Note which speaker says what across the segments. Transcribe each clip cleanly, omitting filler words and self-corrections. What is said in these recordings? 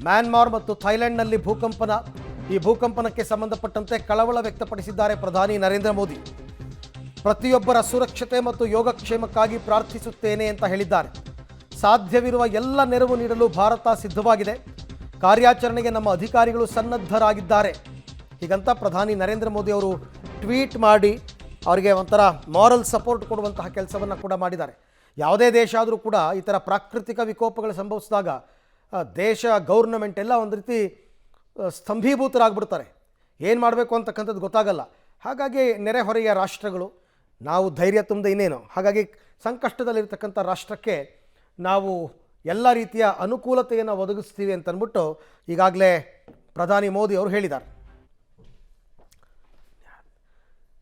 Speaker 1: Myanmar ಮತ್ತು ಥೈಲ್ಯಾಂಡ್ನಲ್ಲಿ ಭೂಕಂಪನ. ಈ ಭೂಕಂಪನಕ್ಕೆ ಸಂಬಂಧಪಟ್ಟಂತೆ ಕಳವಳ ವ್ಯಕ್ತಪಡಿಸಿದ್ದಾರೆ ಪ್ರಧಾನಿ ನರೇಂದ್ರ ಮೋದಿ. ಪ್ರತಿಯೊಬ್ಬರ ಸುರಕ್ಷತೆ ಮತ್ತು ಯೋಗಕ್ಷೇಮಕ್ಕಾಗಿ ಪ್ರಾರ್ಥಿಸುತ್ತೇನೆ ಅಂತ ಹೇಳಿದ್ದಾರೆ. ಸಾಧ್ಯವಿರುವ ಎಲ್ಲ ನೆರವು ನೀಡಲು ಭಾರತ ಸಿದ್ಧವಾಗಿದೆ. ಕಾರ್ಯಾಚರಣೆಗೆ ನಮ್ಮ ಅಧಿಕಾರಿಗಳು ಸನ್ನದ್ಧರಾಗಿದ್ದಾರೆ. ಹೀಗಂತ ಪ್ರಧಾನಿ ನರೇಂದ್ರ ಮೋದಿ ಅವರು ಟ್ವೀಟ್ ಮಾಡಿ ಅವರಿಗೆ ಒಂಥರ ಮಾರಲ್ ಸಪೋರ್ಟ್ ಕೊಡುವಂತಹ ಕೆಲಸವನ್ನು ಕೂಡ ಮಾಡಿದ್ದಾರೆ. ಯಾವುದೇ ದೇಶ ಆದರೂ ಕೂಡ ಈ ಥರ ಪ್ರಾಕೃತಿಕ ವಿಕೋಪಗಳು ಸಂಭವಿಸಿದಾಗ ದೇಶ ಗೌರ್ನಮೆಂಟ್ ಎಲ್ಲ ಒಂದು ರೀತಿ ಸ್ತಂಭೀಭೂತರಾಗ್ಬಿಡ್ತಾರೆ. ಏನು ಮಾಡಬೇಕು ಅಂತಕ್ಕಂಥದ್ದು ಗೊತ್ತಾಗಲ್ಲ. ಹಾಗಾಗಿ ನೆರೆಹೊರೆಯ ರಾಷ್ಟ್ರಗಳು ನಾವು ಧೈರ್ಯ ತುಂಬದೆ ಇನ್ನೇನು. ಹಾಗಾಗಿ ಸಂಕಷ್ಟದಲ್ಲಿರ್ತಕ್ಕಂಥ ರಾಷ್ಟ್ರಕ್ಕೆ ನಾವು ಎಲ್ಲ ರೀತಿಯ ಅನುಕೂಲತೆಯನ್ನು ಒದಗಿಸ್ತೀವಿ ಅಂತಂದ್ಬಿಟ್ಟು ಈಗಾಗಲೇ ಪ್ರಧಾನಿ ಮೋದಿ ಅವರು ಹೇಳಿದ್ದಾರೆ.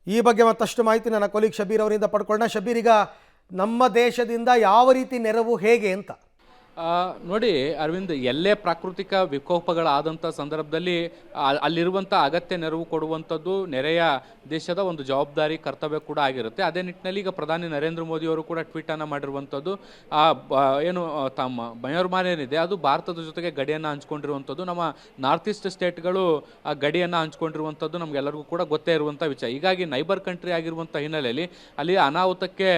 Speaker 1: ಈ ಬಗ್ಗೆ ಮತ್ತಷ್ಟು ಮಾಹಿತಿ ನನ್ನ ಕೊಲೀಗ್ ಶಬೀರ್ ಅವರಿಂದ ಪಡ್ಕೊಳ್ಳೋಣ. ಶಬೀರ್, ಈಗ ನಮ್ಮ ದೇಶದಿಂದ ಯಾವ ರೀತಿ ನೆರವು ಹೇಗೆ ಅಂತ?
Speaker 2: ನೋಡಿ ಅರವಿಂದ್, ಎಲ್ಲೇ ಪ್ರಾಕೃತಿಕ ವಿಕೋಪಗಳಾದಂಥ ಸಂದರ್ಭದಲ್ಲಿ ಅಲ್ಲಿರುವಂಥ ಅಗತ್ಯ ನೆರವು ಕೊಡುವಂಥದ್ದು ನೆರೆಯ ದೇಶದ ಒಂದು ಜವಾಬ್ದಾರಿ ಕರ್ತವ್ಯ ಕೂಡ ಆಗಿರುತ್ತೆ. ಅದೇ ನಿಟ್ಟಿನಲ್ಲಿ ಈಗ ಪ್ರಧಾನಿ ನರೇಂದ್ರ ಮೋದಿ ಅವರು ಕೂಡ ಟ್ವೀಟನ್ನು ಮಾಡಿರುವಂಥದ್ದು, ಏನು ತಮ್ಮ ಮಯೋರ್ಮಾರ್ ಏನಿದೆ ಅದು ಭಾರತದ ಜೊತೆಗೆ ಗಡಿಯನ್ನು ಹಂಚ್ಕೊಂಡಿರುವಂಥದ್ದು. ನಮ್ಮ ನಾರ್ತ್ ಈಸ್ಟ್ ಸ್ಟೇಟ್ಗಳು ಆ ಗಡಿಯನ್ನು ಹಂಚ್ಕೊಂಡಿರುವಂಥದ್ದು ನಮಗೆಲ್ಲರಿಗೂ ಕೂಡ ಗೊತ್ತೇ ಇರುವಂಥ ವಿಷಯ. ಹೀಗಾಗಿ ನೈಬರ್ ಕಂಟ್ರಿ ಆಗಿರುವಂಥ ಹಿನ್ನೆಲೆಯಲ್ಲಿ ಅಲ್ಲಿ ಅನಾಹುತಕ್ಕೆ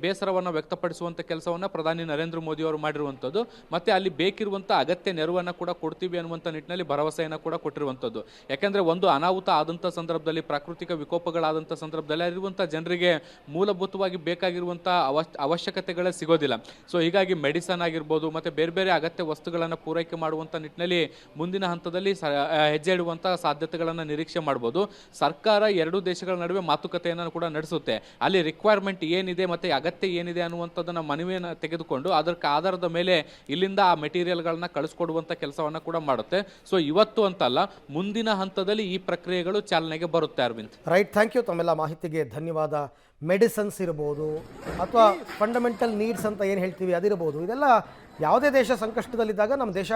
Speaker 2: ಬೇಸರವನ್ನು ವ್ಯಕ್ತಪಡಿಸುವಂಥ ಕೆಲಸವನ್ನು ಪ್ರಧಾನಿ ನರೇಂದ್ರ ಮೋದಿ ಅವರು ಮಾಡಿರುವಂಥದ್ದು. ಮತ್ತು ಅಲ್ಲಿ ಬೇಕಿರುವಂಥ ಅಗತ್ಯ ನೆರವನ್ನು ಕೂಡ ಕೊಡ್ತೀವಿ ಅನ್ನುವಂಥ ನಿಟ್ಟಿನಲ್ಲಿ ಭರವಸೆಯನ್ನು ಕೂಡ ಕೊಟ್ಟಿರುವಂಥದ್ದು. ಯಾಕೆಂದರೆ ಒಂದು ಅನಾಹುತ ಆದಂಥ ಸಂದರ್ಭದಲ್ಲಿ, ಪ್ರಾಕೃತಿಕ ವಿಕೋಪಗಳಾದಂಥ ಸಂದರ್ಭದಲ್ಲಿ ಅಲ್ಲಿರುವಂಥ ಜನರಿಗೆ ಮೂಲಭೂತವಾಗಿ ಬೇಕಾಗಿರುವಂಥ ಅವಶ್ಯಕತೆಗಳೇ ಸಿಗೋದಿಲ್ಲ. ಸೊ ಹೀಗಾಗಿ ಮೆಡಿಸನ್ ಆಗಿರ್ಬೋದು ಮತ್ತು ಬೇರೆ ಬೇರೆ ಅಗತ್ಯ ವಸ್ತುಗಳನ್ನು ಪೂರೈಕೆ ಮಾಡುವಂಥ ನಿಟ್ಟಿನಲ್ಲಿ ಮುಂದಿನ ಹಂತದಲ್ಲಿ ಹೆಜ್ಜೆ ಇಡುವಂಥ ಸಾಧ್ಯತೆಗಳನ್ನು ನಿರೀಕ್ಷೆ ಮಾಡ್ಬೋದು. ಸರ್ಕಾರ ಎರಡೂ ದೇಶಗಳ ನಡುವೆ ಮಾತುಕತೆಯನ್ನು ಕೂಡ ನಡೆಸುತ್ತೆ. ಅಲ್ಲಿ ರಿಕ್ವೈರ್ಮೆಂಟ್ ಏನಿದೆ ಮತ್ತು ಅಗತ್ಯ ಏನಿದೆ ಅನ್ನುವಂಥದ್ದನ್ನು ಮನವಿಯನ್ನು ತೆಗೆದುಕೊಂಡು ಅದಕ್ಕೆ ಆಧಾರದ ಮೇಲೆ ಇಲ್ಲಿಂದ ಆ ಮೆಟೀರಿಯಲ್ಗಳನ್ನ ಕಳಿಸ್ಕೊಡುವಂಥ ಕೆಲಸವನ್ನು ಕೂಡ ಮಾಡುತ್ತೆ. ಸೊ ಇವತ್ತು ಅಂತಲ್ಲ, ಮುಂದಿನ ಹಂತದಲ್ಲಿ ಈ ಪ್ರಕ್ರಿಯೆಗಳು ಚಾಲನೆಗೆ ಬರುತ್ತೆ. Aravind,
Speaker 1: right, thank you. ತಮ್ಮೆಲ್ಲ ಮಾಹಿತಿಗೆ ಧನ್ಯವಾದ. ಮೆಡಿಸನ್ಸ್ ಇರ್ಬೋದು ಅಥವಾ ಫಂಡಮೆಂಟಲ್ ನೀಡ್ಸ್ ಅಂತ ಏನು ಹೇಳ್ತೀವಿ ಅದಿರ್ಬೋದು, ಇದೆಲ್ಲ ಯಾವುದೇ ದೇಶ ಸಂಕಷ್ಟದಲ್ಲಿದ್ದಾಗ ನಮ್ಮ ದೇಶ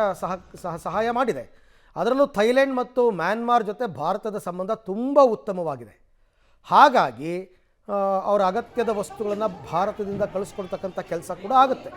Speaker 1: ಸಹಾಯ ಮಾಡಿದೆ. ಅದರಲ್ಲೂ ಥೈಲ್ಯಾಂಡ್ ಮತ್ತು ಮ್ಯಾನ್ಮಾರ್ ಜೊತೆ ಭಾರತದ ಸಂಬಂಧ ತುಂಬ ಉತ್ತಮವಾಗಿದೆ. ಹಾಗಾಗಿ ಅವರ ಅಗತ್ಯದ ವಸ್ತುಗಳನ್ನು ಭಾರತದಿಂದ ಕಳಿಸ್ಕೊಡ್ತಕ್ಕಂಥ ಕೆಲಸ ಕೂಡ ಆಗುತ್ತೆ.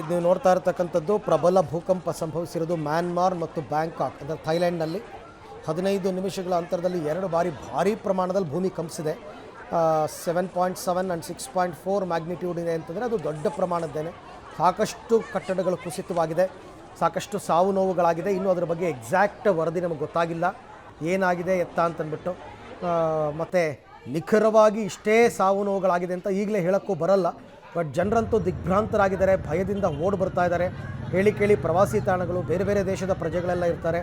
Speaker 1: ಇದು ನೋಡ್ತಾ ಇರತಕ್ಕಂಥದ್ದು ಪ್ರಬಲ ಭೂಕಂಪ ಸಂಭವಿಸಿರೋದು ಮ್ಯಾನ್ಮಾರ್ ಮತ್ತು ಬ್ಯಾಂಕಾಕ್ ಅಂದರೆ ಥೈಲ್ಯಾಂಡ್ನಲ್ಲಿ. 15 ನಿಮಿಷಗಳ ಅಂತರದಲ್ಲಿ 2 ಬಾರಿ ಭಾರೀ ಪ್ರಮಾಣದಲ್ಲಿ ಭೂಮಿ ಕಂಪಿಸಿದೆ. 7.7 ಆ್ಯಂಡ್ 6.4 ಮ್ಯಾಗ್ನಿಟ್ಯೂಡ್ ಇದೆ ಅಂತಂದರೆ ಅದು ದೊಡ್ಡ ಪ್ರಮಾಣದ್ದೇನೆ. ಸಾಕಷ್ಟು ಕಟ್ಟಡಗಳು ಕುಸಿತವಾಗಿದೆ, ಸಾಕಷ್ಟು ಸಾವು ನೋವುಗಳಾಗಿದೆ. ಇನ್ನೂ ಅದರ ಬಗ್ಗೆ ಎಕ್ಸಾಕ್ಟ್ ವರದಿ ನಮಗೆ ಗೊತ್ತಾಗಿಲ್ಲ, ಏನಾಗಿದೆ ಎತ್ತ ಅಂತಂದ್ಬಿಟ್ಟು. ಮತ್ತು ನಿಖರವಾಗಿ ಇಷ್ಟೇ ಸಾವು ನೋವುಗಳಾಗಿದೆ ಅಂತ ಈಗಲೇ ಹೇಳೋಕ್ಕೂ ಬರಲ್ಲ. ಬಟ್ ಜನರಂತೂ ದಿಗ್ಭ್ರಾಂತರಾಗಿದ್ದಾರೆ, ಭಯದಿಂದ ಓಡಿ ಬರ್ತಾ ಇದ್ದಾರೆ. ಹೇಳಿ ಕೇಳಿ ಪ್ರವಾಸಿ ತಾಣಗಳು, ಬೇರೆ ಬೇರೆ ದೇಶದ ಪ್ರಜೆಗಳೆಲ್ಲ ಇರ್ತಾರೆ.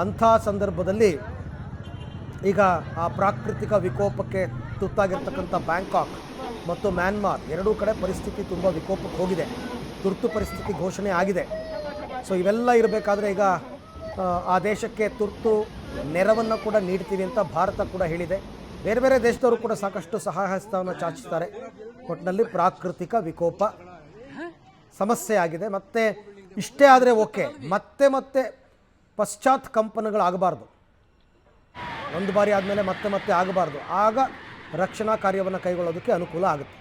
Speaker 1: ಅಂಥ ಸಂದರ್ಭದಲ್ಲಿ ಈಗ ಆ ಪ್ರಾಕೃತಿಕ ವಿಕೋಪಕ್ಕೆ ತುತ್ತಾಗಿರ್ತಕ್ಕಂಥ ಬ್ಯಾಂಕಾಕ್ ಮತ್ತು ಮ್ಯಾನ್ಮಾರ್ ಎರಡೂ ಕಡೆ ಪರಿಸ್ಥಿತಿ ತುಂಬ ವಿಕೋಪಕ್ಕೆ ಹೋಗಿದೆ. ತುರ್ತು ಪರಿಸ್ಥಿತಿ ಘೋಷಣೆ ಆಗಿದೆ. ಸೊ ಇವೆಲ್ಲ ಇರಬೇಕಾದ್ರೆ ಈಗ ಆ ದೇಶಕ್ಕೆ ತುರ್ತು ನೆರವನ್ನು ಕೂಡ ನೀಡ್ತೀವಿ ಅಂತ ಭಾರತ ಕೂಡ ಹೇಳಿದೆ. ಬೇರೆ ಬೇರೆ ದೇಶದವರು ಕೂಡ ಸಾಕಷ್ಟು ಸಹಾಯ ಹಸ್ತವನ್ನು ಚಾಚಿಸ್ತಾರೆ. ಒಟ್ಟಿನಲ್ಲಿ ಪ್ರಾಕೃತಿಕ ವಿಕೋಪ ಸಮಸ್ಯೆ ಆಗಿದೆ. ಮತ್ತು ಇಷ್ಟೇ ಆದರೆ ಓಕೆ, ಮತ್ತೆ ಮತ್ತೆ ಪಶ್ಚಾತ್ ಕಂಪನಗಳಾಗಬಾರ್ದು. ಒಂದು ಬಾರಿ ಆದಮೇಲೆ ಮತ್ತೆ ಮತ್ತೆ ಆಗಬಾರ್ದು. ಆಗ ರಕ್ಷಣಾ ಕಾರ್ಯವನ್ನು ಕೈಗೊಳ್ಳೋದಕ್ಕೆ ಅನುಕೂಲ ಆಗುತ್ತೆ.